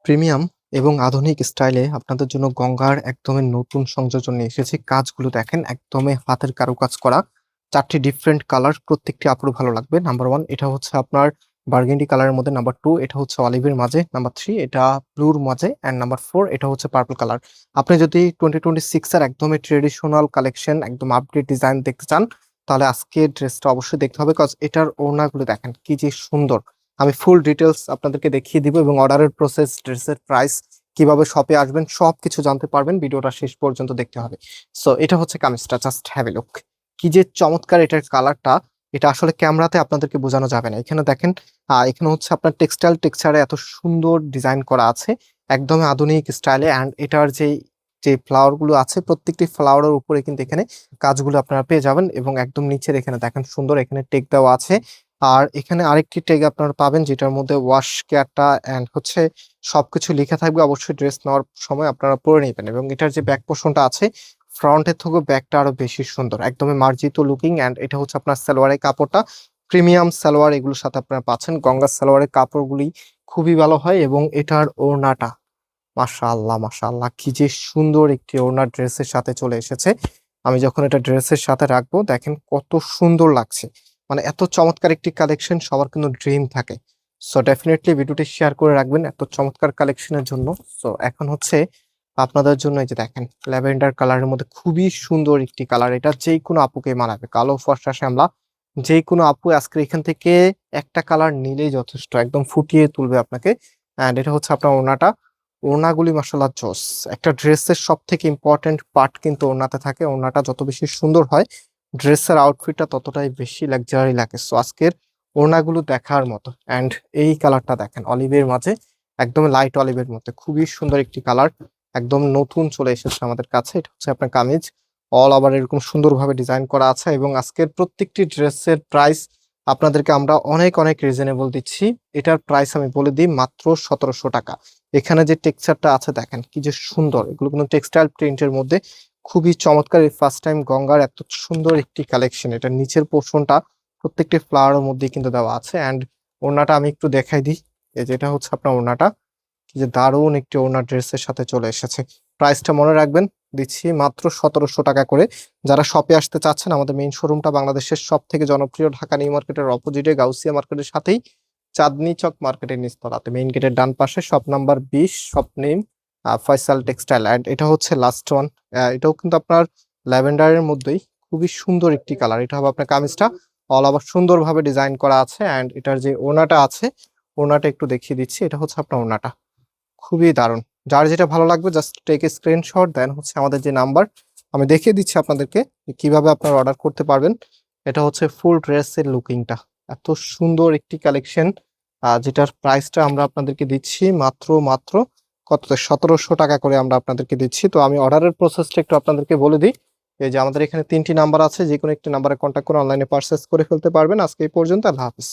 Premium এবং আধুনিক স্টাইলে আপনাদের জন্য গঙ্গার একদমই নতুন সংযোজন নিয়ে এসেছি। কাজগুলো দেখেন একদমই হাতের কারুকাজ করা। ৪ টি ডিফারেন্ট কালার, প্রত্যেকটি আপুর ভালো লাগবে। নাম্বার 1 এটা হচ্ছে আপনার বার্গেন্ডি কালারের মধ্যে, নাম্বার 2 এটা হচ্ছে অলিভের মাঝে, নাম্বার 3 এটা ব্লুর মাঝে অ্যান্ড নাম্বার 4 এটা হচ্ছে পার্পল কালার। আপনি যদি 2026 এর একদমই ট্রেডিশনাল কালেকশন, একদম আপডেট ডিজাইন দেখতে চান, তাহলে আজকের ড্রেসটা অবশ্যই দেখতে হবে। কজ এটার ওড়নাগুলো দেখেন কি যে সুন্দর। আমি ফুল ডিটেলস আপনাদেরকে দেখিয়ে দিব এবং অর্ডারের প্রসেস, ড্রেসের প্রাইস, কিভাবে শপে আসবেন সবকিছু জানতে পারবেন। ভিডিওটা শেষ পর্যন্ত দেখতে হবে। সো এটা হচ্ছে কামিজটা, জাস্ট হ্যাভ এ লুক। কি যে চমৎকার এটার কালারটা, এটা আসলে ক্যামেরাতে আপনাদেরকে বোঝানো যাবে না। এখানে দেখেন, এখানে হচ্ছে আপনার টেক্সটাইল টেক্সচারে এত সুন্দর ডিজাইন করা আছে, একদমই আধুনিক স্টাইলে। অ্যান্ড এটার যে যে ফ্লাওয়ার গুলো আছে, প্রত্যেকটি ফ্লাওয়ারের উপরে কিন্তু এখানে কাজগুলো আপনারা পেয়ে যাবেন। এবং একদম নিচের এখানে দেখেন সুন্দর এখানে টেক দেওয়া আছে। আর এখানে আরেকটি ট্যাগ আপনারা পাবেন যেটার মধ্যে ওয়াশ কেয়ারটা এন্ড হচ্ছে সবকিছু লেখা থাকবে। অবশ্যই ড্রেস নেওয়ার সময় আপনারা পরে নেবেন। এবং এটার যে ব্যাক পোর্শনটা আছে, ফ্রন্টের থেকেও ব্যাকটা আরো বেশি সুন্দর, একদমই মার্জিত লুকিং। এন্ড এটা হচ্ছে আপনার সালোয়ারের কাপড়টা, প্রিমিয়াম সালোয়ার এগুলোর সাথে আপনারা পাচ্ছেন। গঙ্গা সালোয়ারের কাপড়গুলি খুবই ভালো হয়। এবং এটার ওড়নাটা মাশাআল্লাহ মাশাআল্লাহ, কি যে সুন্দর একটি ওড়না ড্রেসের সাথে চলে এসেছে। আমি যখন এটা ড্রেসের সাথে রাখবো দেখেন কত সুন্দর লাগছে। মানে এত চমৎকার একটি কালেকশন সবার কিন্তু ড্রিম থাকে। সো ডেফিনেটলি ভিডিওটি শেয়ার করে রাখবেন এত চমৎকার কালেকশনের জন্য। সো এখন হচ্ছে আপনাদের জন্য এই যে দেখেন ল্যাভেন্ডার কালারের মধ্যে খুবই সুন্দর একটি কালার। এটা যে কোনো আপুকে মানাবে, কালো ফর্সা শ্যামলা যে কোনো আপু আজকে এখান থেকে একটা কালার নিলেই যথেষ্ট, একদম ফুটিয়ে তুলবে আপনাকে। এন্ড এটা হচ্ছে আপনার ওড়নাটা। ওড়নাগুলি মাশাআল্লাহ জোস। একটা ড্রেসের সব থেকে ইম্পর্টেন্ট পার্ট কিন্তু ওড়নাতে থাকে। ওড়নাটা যত বেশি সুন্দর হয়, ড্রেসের আউটফিটটা ততটাই বেশি লাক্সারি লাগে। সো আজকের ওড়নাগুলো দেখার মতো। এন্ড এই কালারটা দেখেন অলিভের মাঝে, একদম লাইট অলিভের মধ্যে খুবই সুন্দর একটি কালার, একদম নতুন চলে এসেছে আমাদের কাছে। এটা হচ্ছে আপনার কামিজ, অল ওভার এরকম সুন্দরভাবে ডিজাইন করা আছে। এবং আজকের প্রত্যেকটি ড্রেসের প্রাইস আপনাদেরকে আমরা অনেক অনেক রিজনেবল দিচ্ছি। এটার প্রাইস আমি বলে দিই মাত্র 1700 টাকা। এখানে যে টেক্সচারটা আছে দেখেন কি যে সুন্দর, এগুলো কিন্তু টেক্সটাইল প্রিন্টের মধ্যে খুবই চমৎকার। এই ফার্স্ট টাইম গঙ্গার এত সুন্দর একটি কালেকশন। এটা নিচের পোর্শনটা প্রত্যেকটি ফ্লাওয়ারের মধ্যে কিন্তু দেওয়া আছে। এন্ড ওড়নাটা আমি একটু দেখাই দিই। এই যেটা হচ্ছে আপনার ওড়নাটা, কি যে দারুণ একটি ওড়না ড্রেসের সাথে চলে এসেছে। প্রাইসটা মনে রাখবেন, দিচ্ছি মাত্র 1700 টাকা করে। যারা শপে আসতে চাচ্ছেন, আমাদের মেইন শোরুমটা বাংলাদেশের সব থেকে জনপ্রিয় ঢাকা নিউ মার্কেটের অপোজিটে গাউসিয়া মার্কেটের সাথেই, চাঁদনি চক মার্কেটের নিচতলাতে, মেইন গেটের ডান পাশে, shop number 20, shop name Faisal textile. And এটা হচ্ছে লাস্ট ওয়ান। এটাও কিন্তু আপনার ল্যাভেন্ডারের মধ্যেই খুবই সুন্দর একটি কালার। এটা হবে আপনার কামিজটা, অল ওভার সুন্দরভাবে ডিজাইন করা আছে। এন্ড এটার যে ওড়নাটা আছে, ওড়নাটা একটু দেখিয়ে দিচ্ছি। এটা হচ্ছে আপনার ওড়নাটা, খুবই দারুণ। যার যেটা ভালো লাগবে জাস্ট টেক এ স্ক্রিনশট, দেন হচ্ছে আমাদের যে নাম্বার, আমি দেখিয়ে দিচ্ছি আপনাদেরকে কিভাবে আপনারা অর্ডার করতে পারবেন। এটা হচ্ছে ফুল ড্রেসের লুকিংটা, এত সুন্দর একটি কালেকশন, যেটার প্রাইসটা আমরা আপনাদেরকে দিচ্ছি মাত্র মাত্র কত, 1700 টাকা করে আমরা আপনাদেরকে দিচ্ছি। তো আমি অর্ডারের প্রসেসটা একটু আপনাদেরকে বলে দিই। এই যে আমাদের এখানে 3টি নাম্বার আছে, যে কোনো একটি নাম্বারে কন্ট্যাক্ট করে অনলাইনে পারচেস করে ফেলতে পারবেন। আজকে এই পর্যন্ত, আল্লাহ হাফিজ।